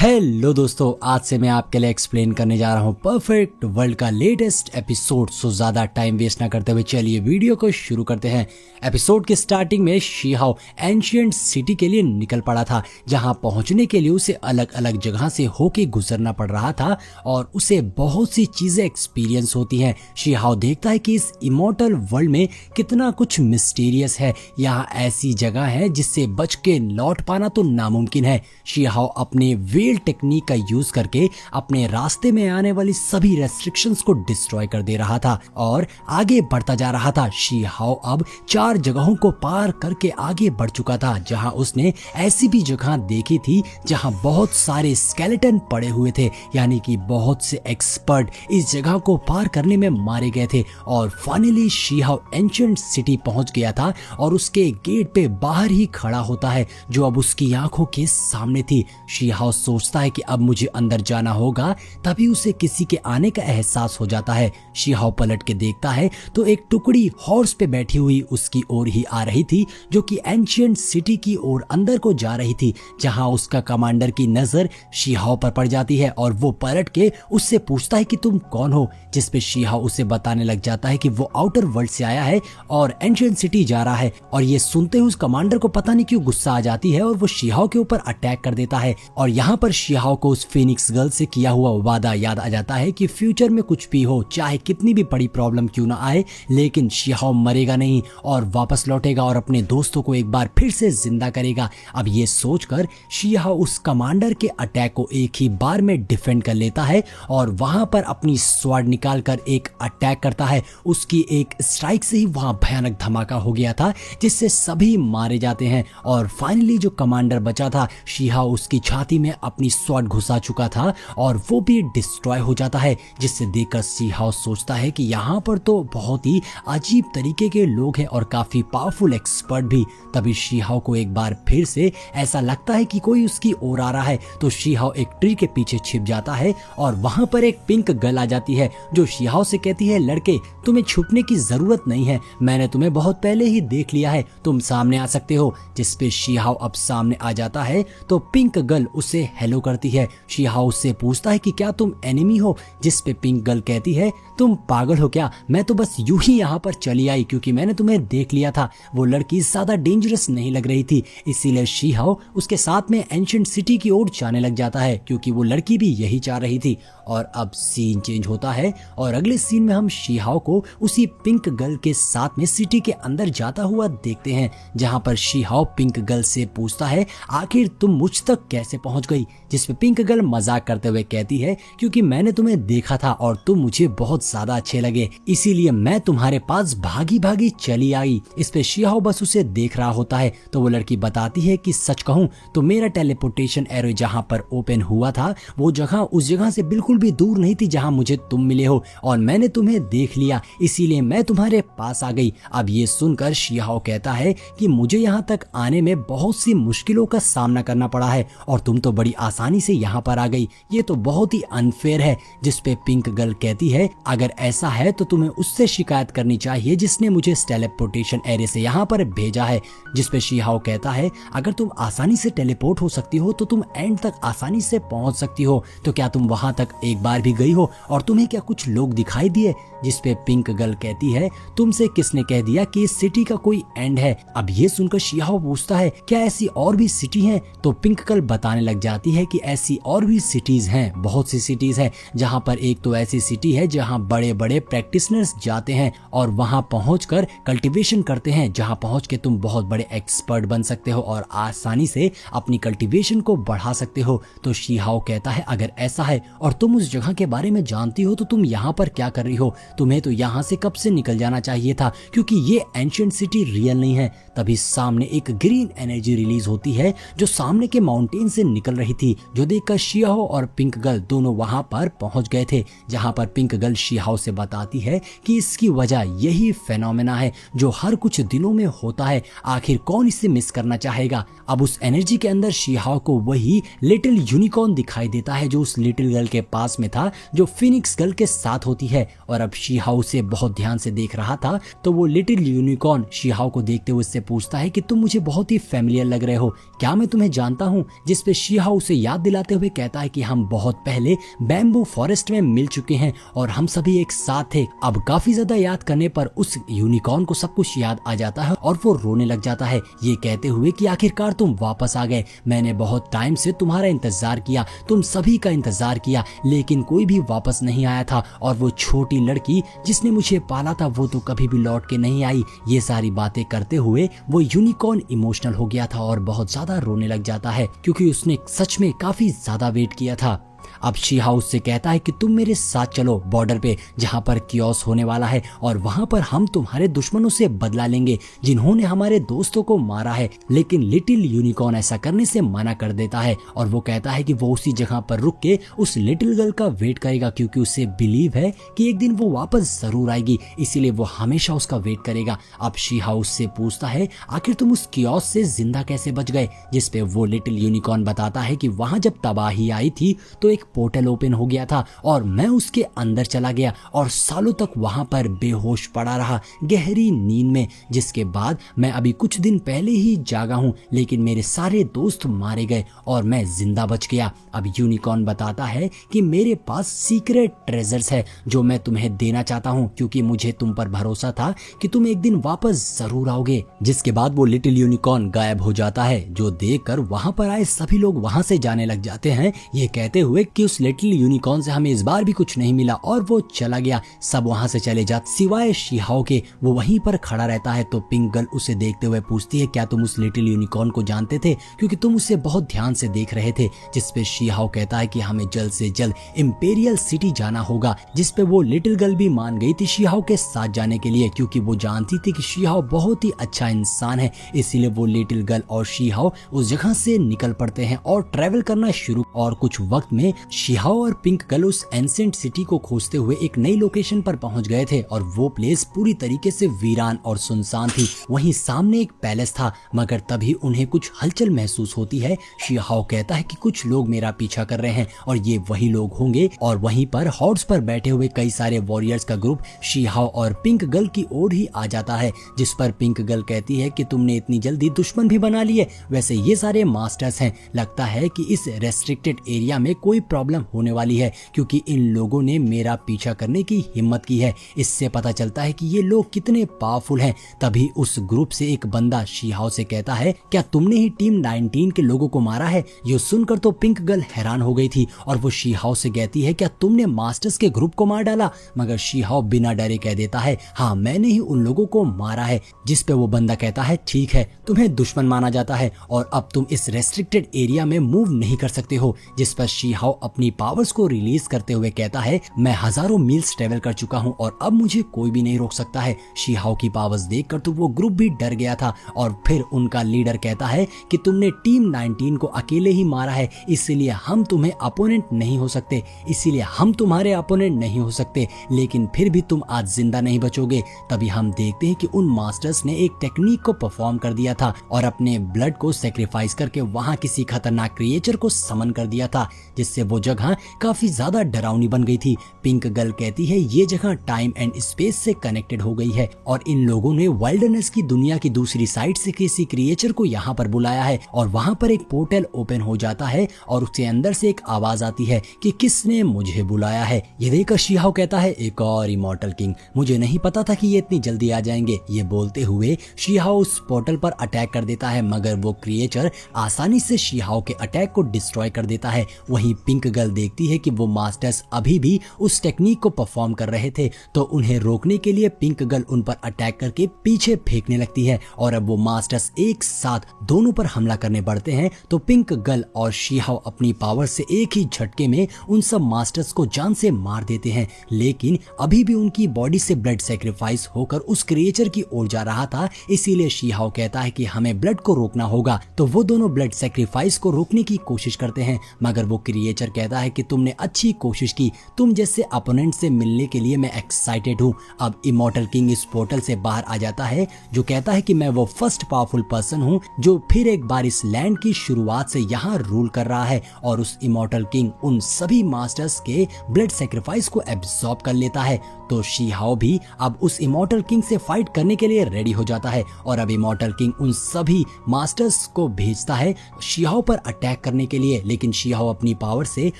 Hello दोस्तों, आज से मैं आपके लिए एक्सप्लेन करने जा रहा हूँ परफेक्ट वर्ल्ड का लेटेस्ट एपिसोड। सो ज्यादा टाइम वेस्ट ना करते हुए चलिए वीडियो को शुरू करते हैं। एपिसोड के स्टार्टिंग में शीहाओ एंशिएंट सिटी के लिए निकल पड़ा था, जहाँ पहुंचने के लिए उसे अलग अलग जगह से होके गुजरना पड़ रहा था और उसे बहुत सी चीजें एक्सपीरियंस होती हैं। शीहाओ देखता है कि इस इमॉर्टल वर्ल्ड में कितना कुछ मिस्टीरियस है। यहाँ ऐसी जगह है जिससे बच के लौट पाना तो नामुमकिन है। शीहाओ अपने वेल टेक्निक का यूज करके अपने रास्ते में आने वाली सभी रेस्ट्रिक्शंस को डिस्ट्रॉय कर दे रहा था और आगे बढ़ता जा रहा था। शीहाओ अब 4 जगहों को पार करके आगे बढ़ चुका था, जहां उसने ऐसी भी जगह देखी थी जहां बहुत सारे स्केलेटन पड़े हुए थे, यानी कि बहुत से एक्सपर्ट इस जगह को पार करने में मारे गए थे। और फाइनली शीहाओ एंशिएंट सिटी पहुंच गया था और उसके गेट पे बाहर ही खड़ा होता है, जो अब उसकी आंखों के सामने थी। शीहाओ सोचता है कि अब मुझे अंदर जाना होगा, तभी उसे किसी के आने का एहसास हो जाता है। शीहाओ पलट के देखता है तो एक टुकड़ी हॉर्स पे बैठी हुई उसकी ओर ही आ रही थी, जो कि एंशिएंट सिटी की ओर अंदर को जा रही थी। जहां उसका कमांडर की नजर शीहाओ पर पड़ जाती है और वो पलट के उससे पूछता है कि तुम कौन हो, जिस पे शीहाओ उसे बताने लग जाता है कि वो आउटर वर्ल्ड से आया है और एंशिएंट सिटी जा रहा है। और ये सुनते हुए उस कमांडर को पता नहीं क्यों गुस्सा आ जाती है और वो शीहाओ के ऊपर अटैक कर देता है। और यहाँ पर शीहाओ को उस फीनिक्स गर्ल से किया हुआ वादा याद आ जाता है कि फ्यूचर में कुछ भी हो, चाहे कितनी भी बड़ी प्रॉब्लम क्यों ना आए, लेकिन शीहाओ मरेगा नहीं और वापस लौटेगा और अपने दोस्तों को एक बार फिर से जिंदा करेगा। अब ये सोचकर शीहाओ उस कमांडर के अटैक को एक ही बार में डिफेंड कर लेता है और वहां पर अपनी स्वॉर्ड निकालकर एक अटैक करता है। उसकी एक स्ट्राइक से ही वहां भयानक धमाका हो गया था, जिससे सभी मारे जाते हैं। और फाइनली जो कमांडर बचा था, शीहाओ उसकी छाती में अपनी स्वॉर्ड घुसा चुका था और वो भी डिस्ट्रॉय हो जाता है, जिससे देखकर शीहाओ सोचता है कि यहाँ पर तो बहुत ही अजीब तरीके के लोग हैं और काफी पावरफुल एक्सपर्ट भी। तभी शीहाओ को एक बार फिर से ऐसा लगता है कि कोई उसकी ओर आ रहा है, तो शीहाओ एक ट्री के पीछे छिप जाता है और वहां पर एक पिंक गर्ल आ जाती है, जो शीहाओ से कहती है, लड़के तुम्हें छुपने की जरूरत नहीं है, मैंने तुम्हें बहुत पहले ही देख लिया है, तुम सामने आ सकते हो। जिस पे शीहाओ अब सामने आ जाता है तो पिंक गर्ल उसे हेलो करती है। शीहाओ उससे पूछता है कि क्या तुम एनिमी हो, जिस पे पिंक गर्ल कहती है, तुम पागल हो क्या, मैं तो बस यूं ही यहाँ पर चली आई क्योंकि मैंने तुम्हें देख लिया था। वो लड़की ज्यादा डेंजरस नहीं लग रही थी, इसीलिए शीहाओ उसके साथ में एंशिएंट सिटी की ओर जाने लग जाता है, क्योंकि वो लड़की भी यही चाह रही थी। और अब सीन चेंज होता है और अगले सीन में हम शीहाओ को उसी पिंक गर्ल के साथ में सिटी के अंदर जाता हुआ देखते हैं, जहां पर शीहाओ पिंक गर्ल से पूछता है, आखिर तुम मुझ तक कैसे पहुंच गई, जिसपे पिंक गर्ल मजाक करते हुए कहती है, क्योंकि मैंने तुम्हें देखा था और तुम मुझे बहुत ज्यादा अच्छे लगे, इसीलिए मैं तुम्हारे पास भागी भागी चली आई। इस पे शीहाओ बस उसे देख रहा होता है। तो वो लड़की बताती है कि सच कहूं तो मेरा टेलीपोर्टेशन एरो जहां पर ओपन हुआ था, वो जगह उस जगह से बिल्कुल भी दूर नहीं थी जहां मुझे तुम मिले हो, और मैंने तुम्हें देख लिया, इसीलिए मैं तुम्हारे पास आ गई। अब ये सुनकर शीहाओ कहता है कि मुझे यहाँ तक आने में बहुत सी मुश्किलों का सामना करना पड़ा है और तुम तो बड़ी आसानी से यहाँ पर आ गई, ये तो बहुत ही अनफेयर है। जिस पे पिंक गर्ल कहती है, अगर ऐसा है तो तुम्हें उससे शिकायत करनी चाहिए जिसने मुझे टेलीपोर्टेशन एरिया से यहाँ पर भेजा है। जिस पे शीहाओ कहता है, अगर तुम आसानी से टेलीपोर्ट हो सकती हो तो तुम एंड तक आसानी से पहुंच सकती हो, तो क्या तुम वहां तक एक बार भी गई हो और तुम्हें क्या कुछ लोग दिखाई दिए। जिस पे पिंक गर्ल कहती है, तुमसे किसने कह दिया कि इस सिटी का कोई एंड है। अब ये सुनकर शीहाओ पूछता है, क्या ऐसी और भी सिटी हैं? तो पिंक गर्ल बताने लग जाती है कि ऐसी और भी सिटीज हैं, बहुत सी सिटीज हैं, जहां पर एक तो ऐसी सिटी है जहां बड़े बड़े प्रैक्टिशनर्स जाते हैं और वहां पहुंचकर कल्टीवेशन करते हैं, जहां पहुंच के तुम बहुत बड़े एक्सपर्ट बन सकते हो और आसानी से अपनी कल्टीवेशन को बढ़ा सकते हो। तो शीहाओ कहता है, अगर ऐसा है और तुम उस जगह के बारे में जानती हो तो तुम यहाँ पर क्या कर रही हो, तुम्हें तो यहाँ से कब से निकल जाना चाहिए था, क्योंकि ये एंशिएंट सिटी रियल नहीं है। तभी सामने एक ग्रीन एनर्जी रिलीज होती है जो सामने के माउंटेन से निकल रही थी, जो देखकर शीहाओ और पिंक गर्ल दोनों वहां पर पहुंच गए थे। जहां पर पिंक गर्ल शीहाओ से बताती है कि इसकी वजह यही फेनोमेना है जो हर कुछ दिनों में होता है, आखिर कौन इसे मिस करना चाहेगा। अब उस एनर्जी के अंदर शीहाओ को वही लिटिल यूनिकॉर्न दिखाई देता है जो उस लिटिल गर्ल के पास में था, जो फिनिक्स गर्ल के साथ होती है। और अब शीहाओ उसे बहुत ध्यान से देख रहा था, तो वो लिटिल यूनिकॉर्न शीहाओ को देखते हुए उससे पूछता है कि तुम मुझे बहुत ही फैमिलियर लग रहे हो, क्या मैं तुम्हें जानता हूँ। जिस पे शीहाओ उसे उसे याद दिलाते हुए कहता है कि हम बहुत पहले बैम्बू फॉरेस्ट में मिल चुके हैं और हम सभी एक साथ थे। अब काफी ज्यादा याद करने पर उस यूनिकॉर्न को सब कुछ याद आ जाता है और वो रोने लग जाता है, ये कहते हुए कि आखिरकार तुम वापस आ गए। मैंने बहुत टाइम से तुम्हारा इंतजार किया, तुम सभी का इंतजार किया, लेकिन कोई भी वापस नहीं आया था और वो छोटी लड़की जिसने मुझे पाला था वो तो कभी भी लौट के नहीं आई। ये सारी बातें करते हुए वो यूनिकॉर्न इमोशनल हो गया था और बहुत ज्यादा रोने लग जाता है क्योंकि उसने सच में काफी ज्यादा वेट किया था। अब शी-हा उससे कहता है कि तुम मेरे साथ चलो बॉर्डर पे जहाँ पर कियोस होने वाला है और वहाँ पर हम तुम्हारे दुश्मनों से बदला लेंगे जिन्होंने हमारे दोस्तों को मारा है। लेकिन लिटिल यूनिकॉर्न ऐसा करने से मना कर देता है और वो कहता है कि वो उसी जगह पर रुक के उस लिटिल गर्ल का वेट करेगा क्योंकि उसे बिलीव है कि एक दिन वो वापस जरूर आएगी, इसीलिए वो हमेशा उसका वेट करेगा। अब शी-हा उससे पूछता है आखिर तुम उस कियोस से जिंदा कैसे बच गए, जिसपे वो लिटिल यूनिकॉर्न बताता है कि वहाँ जब तबाही आई थी तो एक पोर्टल ओपन हो गया था और मैं उसके अंदर चला गया और सालों तक वहां पर बेहोश पड़ा रहा गहरी नींद में, जिसके बाद मैं अभी कुछ दिन पहले ही जागा हूं, लेकिन मेरे सारे दोस्त मारे गए और मैं जिंदा बच गया। अब यूनिकॉर्न बताता है कि मेरे पास सीक्रेट ट्रेजर्स है जो मैं तुम्हें देना चाहता हूं क्योंकि मुझे तुम पर भरोसा था कि तुम एक दिन वापस जरूर आओगे। जिसके बाद वो लिटिल यूनिकॉर्न गायब हो जाता है, जो देखकर वहां पर आए सभी लोग वहां से जाने लग जाते हैं, ये कहते हुए कि उस लिटिल यूनिकॉर्न से हमें इस बार भी कुछ नहीं मिला और वो चला गया। सब वहां से चले जाते सिवाय शी-हा के। वो वहीं पर खड़ा रहता है तो पिंक गर्ल उसे देखते हुए पूछती है क्या तुम उस लिटिल यूनिकॉर्न को जानते थे क्योंकि तुम उसे बहुत ध्यान से देख रहे थे। जिसपे शी-हा कहता है कि हमें जल्द से जल्द इंपेरियल सिटी जाना होगा, जिसपे वो लिटिल गर्ल भी मान गई थी शी-हा के साथ जाने के लिए क्योंकि वो जानती थी कि शी-हा बहुत ही अच्छा इंसान है। इसीलिए वो लिटिल गर्ल और शी-हा उस जगह से निकल पड़ते हैं और ट्रेवल करना शुरू। और कुछ वक्त में शी-हा और पिंक गर्ल उस एंसेंट सिटी को खोजते हुए एक नई लोकेशन पर पहुंच गए थे और वो प्लेस पूरी तरीके से वीरान और सुनसान थी। वहीं सामने एक पैलेस था, मगर तभी उन्हें कुछ हलचल महसूस होती है। शी-हा कहता है कि कुछ लोग मेरा पीछा कर रहे हैं और ये वही लोग होंगे और वहीं पर हॉर्स पर बैठे हुए कई सारे वॉरियर्स का ग्रुप शी-हा और पिंक गर्ल की ओर ही आ जाता है। जिस पर पिंक गर्ल कहती है कि तुमने इतनी जल्दी दुश्मन भी बना लिए, वैसे ये सारे मास्टर्स हैं, लगता है कि इस रेस्ट्रिक्टेड एरिया में कोई प्रॉब्लम होने वाली है क्योंकि इन लोगों ने मेरा पीछा करने की हिम्मत की है। इससे पता चलता है कि ये लोग कितने पावरफुल हैं। तभी उस ग्रुप से एक बंदा शी-हा से कहता है क्या तुमने ही टीम 19 के लोगों को मारा है। ये सुनकर तो पिंक गर्ल हैरान हो गई थी और वो शी-हा से कहती है क्या तुमने मास्टर्स के ग्रुप को मार डाला, मगर शी-हा बिना डरे कह देता है हाँ मैंने ही उन लोगों को मारा है। जिसपे वो बंदा कहता है ठीक है, तुम्हें दुश्मन माना जाता है और अब तुम इस रेस्ट्रिक्टेड एरिया में मूव नहीं कर सकते हो। जिस पर शी-हा अपनी पावर्स को रिलीज करते हुए कहता है मैं हजारों मील्स ट्रेवल कर चुका हूँ और अब मुझे कोई भी नहीं रोक सकता है। शी-हा की पावर्स देखकर तो वो ग्रुप भी डर गया था और फिर उनका लीडर कहता है कि तुमने टीम 19 को अकेले ही मारा है, इसीलिए हम तुम्हें अपोनेंट नहीं हो सकते, इसीलिए हम तुम्हारे अपोनेंट नहीं हो सकते, लेकिन फिर भी तुम आज जिंदा नहीं बचोगे। तभी हम देखते हैं कि उन मास्टर्स ने एक टेक्निक को परफॉर्म कर दिया था और अपने ब्लड को सेक्रीफाइस करके वहां किसी खतरनाक क्रिएचर को समन कर दिया था, जिससे वो जगह काफी ज्यादा डरावनी बन गई थी। पिंक गर्ल कहती है ये जगह टाइम एंड स्पेस से कनेक्टेड हो गई है और इन लोगों ने वाइल्डनेस की दुनिया की दूसरी साइड से किसी क्रिएचर को यहाँ पर बुलाया है और वहाँ पर एक पोर्टल ओपन हो जाता है और उसके अंदर से एक आवाज आती है कि किसने मुझे बुलाया है। ये देखकर शी-हा कहता है एक और इमॉर्टल किंग, मुझे नहीं पता था कि ये इतनी जल्दी आ जाएंगे। ये बोलते हुए शी-हा उस पोर्टल पर अटैक कर देता है, मगर वो क्रिएचर आसानी से शी-हा के अटैक को डिस्ट्रॉय कर देता है। वहीं पिंक गर्ल देखती है कि वो मास्टर्स अभी भी उस टेक्निक को परफॉर्म कर रहे थे, तो उन्हें रोकने के लिए पिंक गर्ल उन पर अटैक करके पीछे फेंकने लगती है और अब वो मास्टर्स एक साथ दोनों पर हमला करने बढ़ते हैं। तो पिंक गर्ल और शी-हा अपनी पावर से एक ही झटके में उन सब मास्टर्स को जान से मार देते हैं, लेकिन अभी भी उनकी बॉडी से ब्लड सेक्रीफाइस होकर उस क्रिएचर की ओर जा रहा था। इसीलिए शी-हा कहता है कि हमें ब्लड को रोकना होगा, तो वो दोनों ब्लड सेक्रीफाइस को रोकने की कोशिश करते हैं, मगर वो क्रिएचर क्रिएचर कहता है कि तुमने अच्छी कोशिश की, तुम जैसे अपोनेंट से मिलने के लिए मैं एक्साइटेड हूँ। अब इमॉर्टल किंग इस पोर्टल से बाहर आ जाता है, जो कहता है कि मैं वो फर्स्ट पावरफुल पर्सन हूँ जो फिर एक बार इस लैंड की शुरुआत से यहाँ रूल कर रहा है। और उस इमॉर्टल किंग उन सभी मास्टर्स के ब्लड सेक्रीफाइस को एब्सॉर्ब कर लेता है। तो शी हाओ भी अब उस इमॉर्टल किंग से फाइट करने के लिए रेडी हो जाता है और अब इमॉर्टल किंग उन सभी मास्टर्स को भेजता है शी हाओ पर अटैक करने के लिए, लेकिन शी हाओ अपनी पावर से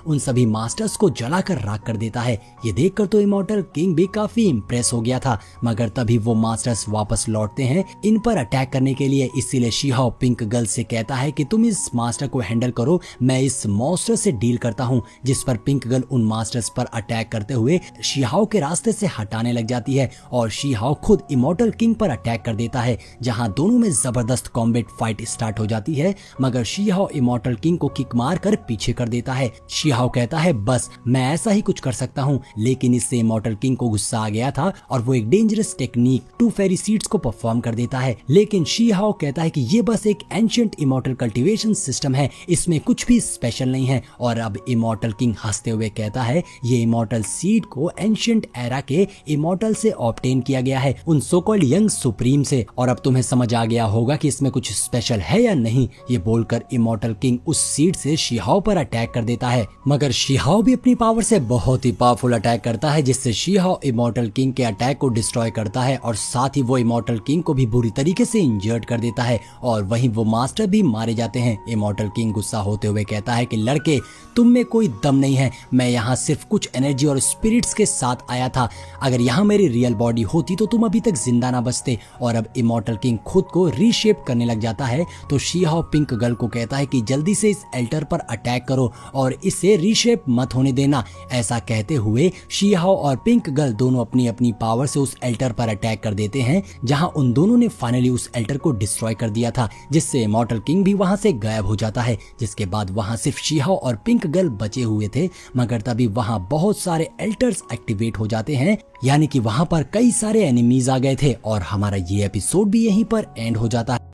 उन सभी मास्टर्स को जलाकर राख कर देता है। ये देखकर तो इमॉर्टल किंग भी काफी इंप्रेस हो गया था, मगर तभी वो मास्टर्स वापस लौटते हैं इन पर अटैक करने के लिए। इसीलिए शी हाओ पिंक गर्ल से कहता है कि तुम इस मास्टर को हैंडल करो, मैं इस मॉन्स्टर से डील करता हूँ। जिस पर पिंक गर्ल उन मास्टर्स पर अटैक करते हुए शी हाओ के रास्ते से हटाने लग जाती है और शी हाओ खुद इमॉर्टल किंग पर अटैक कर देता है, जहां दोनों में जबरदस्त कॉम्बैट फाइट स्टार्ट हो जाती है। मगर शी हाओ इमॉर्टल किंग को किक मार कर पीछे कर देता है। शी हाओ कहता है बस मैं ऐसा ही कुछ कर सकता हूँ, लेकिन इससे इमॉर्टल किंग को गुस्सा आ गया था और वो एक डेंजरस टेक्निक 2 फेरी सीड्स को परफॉर्म कर देता है। लेकिन शी हाओ कहता है कि ये बस एक एंशिएंट इमॉर्टल कल्टीवेशन सिस्टम है, इसमें कुछ भी स्पेशल नहीं है। और अब इमॉर्टल किंग हंसते हुए कहता है ये इमॉर्टल सीड को एंशिएंट एरा के इमॉर्टल से ऑब्टेन किया गया है, उन सो कॉल्ड यंग सुप्रीम से। और अब तुम्हें समझ आ गया होगा कि इसमें कुछ स्पेशल है या नहीं। ये बोलकर इमॉर्टल किंग उस सीड से शी हाओ पर अटैक कर देता है, मगर शी हाओ भी अपनी पावर से बहुत ही पावरफुल अटैक करता है, जिससे शी हाओ इमॉर्टल किंग के अटैक को डिस्ट्रॉय करता है और साथ ही वो इमॉर्टल किंग को भी बुरी तरीके से इंजर्ड कर देता है और वहीं वो मास्टर भी मारे जाते हैं। इमॉर्टल किंग गुस्सा होते हुए कहता है कि लड़के तुम में कोई दम नहीं है, मैं यहाँ सिर्फ कुछ एनर्जी और स्पिरिट्स के साथ आया था, अगर यहाँ मेरी रियल बॉडी होती तो तुम अभी तक जिंदा ना बचते। और अब इमॉर्टल किंग खुद को रीशेप करने लग जाता है, तो शी हाओ पिंक गर्ल को कहता है कि जल्दी से इस एल्टर पर अटैक करो और इसे रीशेप मत होने देना। ऐसा कहते हुए शी हाओ और पिंक गर्ल दोनों अपनी अपनी पावर से उस एल्टर पर अटैक कर देते हैं, जहां उन दोनों ने फाइनली उस एल्टर को डिस्ट्रॉय कर दिया था, जिससे इमॉर्टल किंग भी वहां से गायब हो जाता है। जिसके बाद वहां सिर्फ शी हाओ और पिंक गर्ल बचे हुए थे, मगर तभी वहां बहुत सारे एल्टर्स एक्टिवेट हो जाते हैं, यानी कि वहां पर कई सारे एनिमीज आ गए थे और हमारा ये एपिसोड भी यहीं पर एंड हो जाता है।